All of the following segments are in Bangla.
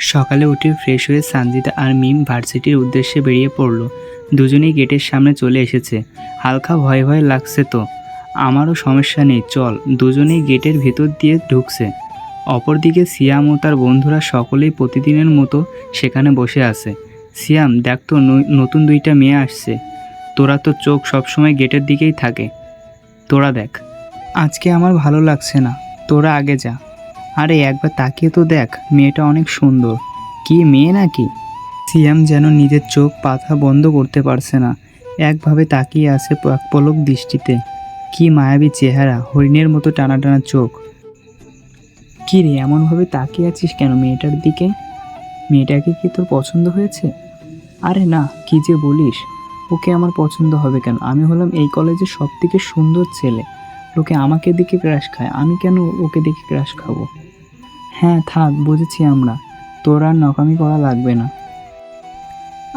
সকালে উঠে ফ্রেশ হয়ে সানজিদা আর মিম ভার্সিটির উদ্দেশ্যে বেরিয়ে পড়ল। দুজনেই গেটের সামনে চলে এসেছে। হালকা ভয় ভয় লাগছে তো। আমারও সমস্যা নেই, চল। দুজনেই গেটের ভেতর দিয়ে ঢুকছে। অপরদিকে সিয়াম ও তার বন্ধুরা সকলেই প্রতিদিনের মতো সেখানে বসে আছে। সিয়াম, দেখ তো নতুন দুইটা মেয়ে আসছে। তোরা তো চোখ সবসময় গেটের দিকেই থাকে, তোরা দেখ। আজকে আমার ভালো লাগছে না, তোরা আগে যা। আরে একবার তাকিয়ে তো দেখ, মেয়েটা অনেক সুন্দর। কি মেয়ে নাকি? সিয়াম যেন নিজের চোখ পাতা বন্ধ করতে পারছে না, একভাবে তাকিয়ে আছে পলক দৃষ্টিতে। কি মায়াবী চেহারা, হরিণের মতো টানা টানা চোখ। কি রে, এমনভাবে তাকিয়ে আছিস কেন মেয়েটার দিকে? মেয়েটাকে কি তোর পছন্দ হয়েছে? আরে না, কি যে বলিস, ওকে আমার পছন্দ হবে কেন? আমি হলাম এই কলেজের সবথেকে সুন্দর ছেলে। লোকে আমাকে দেখে ক্রাশ খায়, আমি কেন ওকে দেখে ক্রাশ খাবো? হ্যাঁ থাক, বুঝেছি আমরা। তোর আর নকামি করা লাগবে না।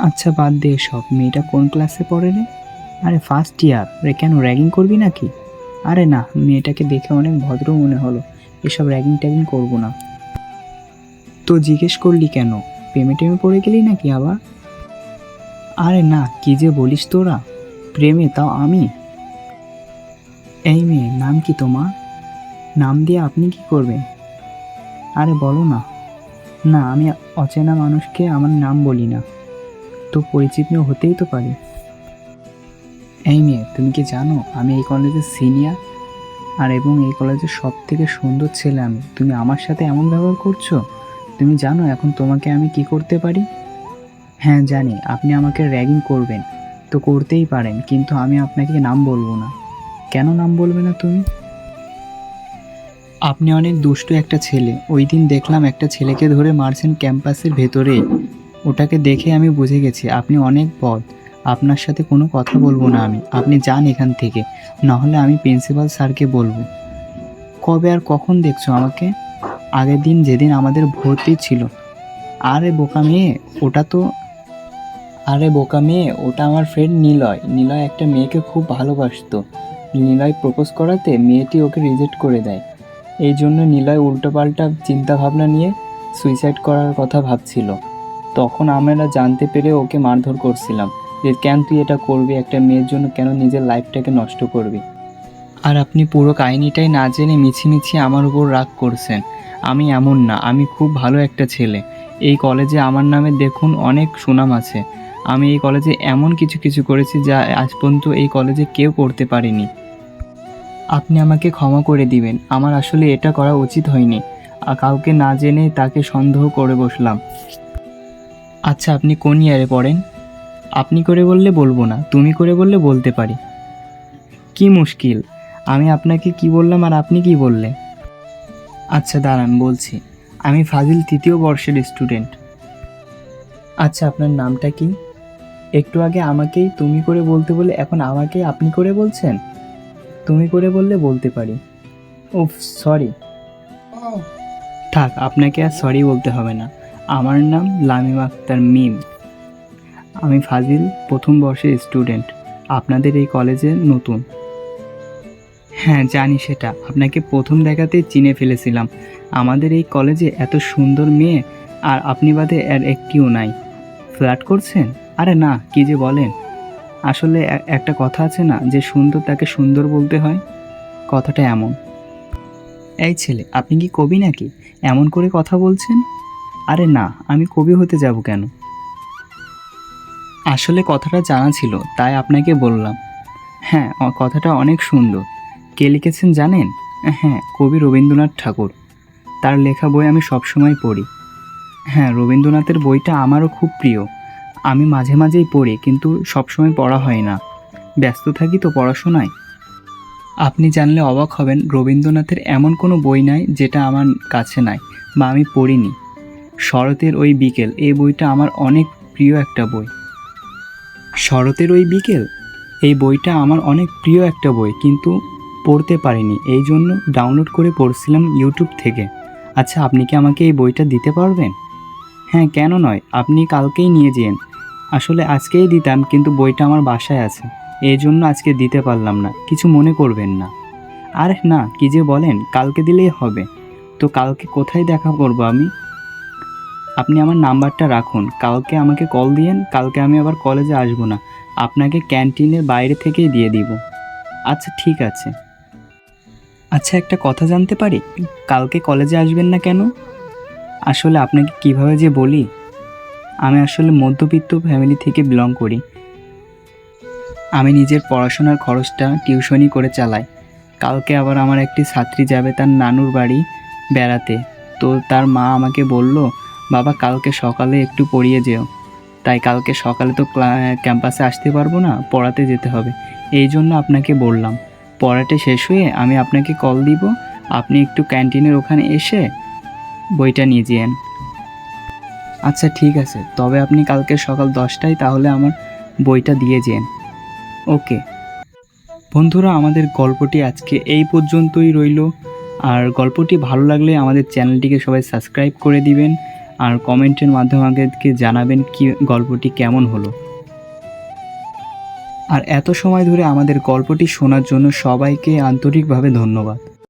আচ্ছা বাদ দে সব। মেয়েটা কোন ক্লাসে পড়ে রে? আরে ফার্স্ট ইয়ার রে। কেন, র্যাগিং করবি নাকি? আরে না, মেয়েটাকে দেখে অনেক ভদ্র মনে হলো, এসব র্যাগিং ট্যাগিং করবো না। তো জিজ্ঞেস করলি কেন? প্রেমে টেমে পড়ে গেলি নাকি আবার? আরে না, কি যে বলিস তোরা, প্রেমে, তাও আমি? এই মেয়ে, নাম কি তোমার? নাম দিয়ে আপনি কি করবেন? আরে বলো না। না, আমি অচেনা মানুষকে আমার নাম বলি না। তো পরিচিত হতেই তো পারি। এই মেয়ে, তুমি কি জানো আমি এই কলেজের সিনিয়র, আর এবং এই কলেজের সব থেকে সুন্দর ছেলে আমি। তুমি আমার সাথে এমন ব্যবহার করছো? তুমি জানো এখন তোমাকে আমি কি করতে পারি? হ্যাঁ জানি, আপনি আমাকে র্যাগিং করবেন, তো করতেই পারেন, কিন্তু আমি আপনাকে নাম বলবো না। কেন নাম বলবে না তুমি? আপনি অনেক দুষ্টু একটা ছেলে। ওই দিন দেখলাম একটা ছেলেকে ধরে মারছেন ক্যাম্পাসের ভেতরে। ওটাকে দেখে আমি বুঝে গেছি আপনি অনেক বদ। আপনার সাথে কোনো কথা বলবো না আমি। আপনি যান এখান থেকে, নাহলে আমি প্রিন্সিপাল স্যারকে বলবো। কবে আর কখন দেখছো আমাকে? আগের দিন, যেদিন আমাদের ভর্তি ছিল। আরে বোকা মেয়ে, ওটা তো আরে বোকা মেয়ে, ওটা আমার ফ্রেন্ড নিলয়। নিলয় একটা মেয়েকে খুব ভালোবাসতো। নিলয় প্রপোজ করাতে মেয়েটি ওকে রিজেক্ট করে দেয়। এই জন্য নিলয় উল্টোপাল্টা চিন্তাভাবনা নিয়ে সুইসাইড করার কথা ভাবছিল। তখন আমরা জানতে পেরে ওকে মারধর করছিলাম যে কেন তুই এটা করবি, একটা মেয়ের জন্য কেন নিজের লাইফটাকে নষ্ট করবি। আর আপনি পুরো কাহিনিটাই না জেনে মিছিমিছি আমার উপর রাগ করছেন। আমি এমন না, আমি খুব ভালো একটা ছেলে। এই কলেজে আমার নামে দেখুন অনেক সুনাম আছে। আমি এই কলেজে এমন কিছু কিছু করেছি যা আজ পর্যন্ত এই কলেজে কেউ করতে পারেনি। আপনি আমাকে ক্ষমা করে দিবেন, আমার আসলে এটা করা উচিত হয়নি। কাউকে না জেনে তাকে সন্দেহ করে বসলাম। আচ্ছা, আপনি কোন ইয়ারে পড়েন? আপনি করে বললে বলবো না, তুমি করে বললে বলতে পারি। কি মুশকিল, আমি আপনাকে কি বললাম আর আপনি কি বললে? আচ্ছা দাঁড়ান বলছি। আমি ফাজিল 3য় বর্ষের স্টুডেন্ট। আচ্ছা, আপনার নামটা কি? একটু আগে আমাকেই তুমি করে বলতে বলে এখন আমাকে আপনি করে বলছেন। তুমি করে বললে বলতে পারি। উফ, সরি। থাক, আপনাকে আর সরি বলতে হবে না। আমার নাম লামিম আক্তার মিম। আমি ফাজিল 1ম বর্ষের স্টুডেন্ট, আপনাদের এই কলেজে নতুন। হ্যাঁ জানি, সেটা আপনাকে প্রথম দেখাতেই চিনে ফেলেছিলাম। আমাদের এই কলেজে এত সুন্দর মেয়ে আর আপনি বাদে আর একটিও নাই। ফ্ল্যাট করছেন? আরে না, কি যে বলেন। আসলে একটা কথা আছে না, যে সুন্দর তাকে সুন্দর বলতে হয়, কথাটা এমন। এই ছেলে, আপনি কি কবি নাকি এমন করে কথা বলছেন? আরে না, আমি কবি হতে যাব কেন? আসলে কথাটা জানা ছিল তাই আপনাকে বললাম। হ্যাঁ, কথাটা অনেক সুন্দর। কে লিখেছেন জানেন? হ্যাঁ, কবি রবীন্দ্রনাথ ঠাকুর। তার লেখা বই আমি সবসময় পড়ি। হ্যাঁ, রবীন্দ্রনাথের বইটা আমারও খুব প্রিয়। আমি মাঝে মাঝেই পড়ি, কিন্তু সবসময় পড়া হয় না, ব্যস্ত থাকি তো পড়াশোনায়। আপনি জানলে অবাক হবেন, রবীন্দ্রনাথের এমন কোনো বই নাই যেটা আমার কাছে নাই বা আমি পড়িনি। শরতের ওই বিকেল, এই বইটা আমার অনেক প্রিয় একটা বই। শরতের ওই বিকেল, এই বইটা আমার অনেক প্রিয় একটা বই, কিন্তু পড়তে পারিনি, এই জন্য ডাউনলোড করে পড়ছিলাম ইউটিউব থেকে। আচ্ছা, আপনি কি আমাকে এই বইটা দিতে পারবেন? হ্যাঁ, কেন নয়, আপনি কালকেই নিয়ে যেন। আসলে আজকেই দিতাম, কিন্তু বইটা আমার বাসায় আছে, এই জন্য আজকে দিতে পারলাম না, কিছু মনে করবেন না। আরে না, কি যে বলেন, কালকে দিলেই হবে। তো কালকে কোথায় দেখা করব আমি? আপনি আমার নাম্বারটা রাখুন, কালকে আমাকে কল দিয়েন। কালকে আমি আবার কলেজে আসবো না, আপনাকে ক্যান্টিনের বাইরে থেকেই দিয়ে দিব। আচ্ছা ঠিক আছে। আচ্ছা একটা কথা জানতে পারি, কালকে কলেজে আসবেন না কেন? আসলে আপনাকে কিভাবে যে বলি, আমি আসলে মধ্যবিত্ত ফ্যামিলি থেকে বিলং করি। আমি নিজের পড়াশোনার খরচটা টিউশনি করে চালাই। কালকে আবার আমার একটি ছাত্রী যাবে তার নানুর বাড়ি বেড়াতে। তো তার মা আমাকে বলল, বাবা কালকে সকালে একটু পড়িয়ে যেও। তাই কালকে সকালে তো ক্যাম্পাসে আসতে পারবো না, পড়াতে যেতে হবে। এই জন্য আপনাকে বললাম, পড়াটা শেষ হয়ে আমি আপনাকে কল দিব, আপনি একটু ক্যান্টিনের ওখানে এসে বইটা নিয়ে যেন। আচ্ছা ঠিক আছে, তবে আপনি কালকে সকাল 10টায় তাহলে আমার বইটা দিয়ে যেন। ওকে। বন্ধুরা, আমাদের গল্পটি আজকে এই পর্যন্তই রইল। আর গল্পটি ভালো লাগলে আমাদের চ্যানেলটিকে সবাই সাবস্ক্রাইব করে দিবেন, আর কমেন্টের মাধ্যমে আমাদেরকে জানাবেন কি গল্পটি কেমন হলো। আর এত সময় ধরে আমাদের গল্পটি শোনার জন্য সবাইকে আন্তরিকভাবে ধন্যবাদ।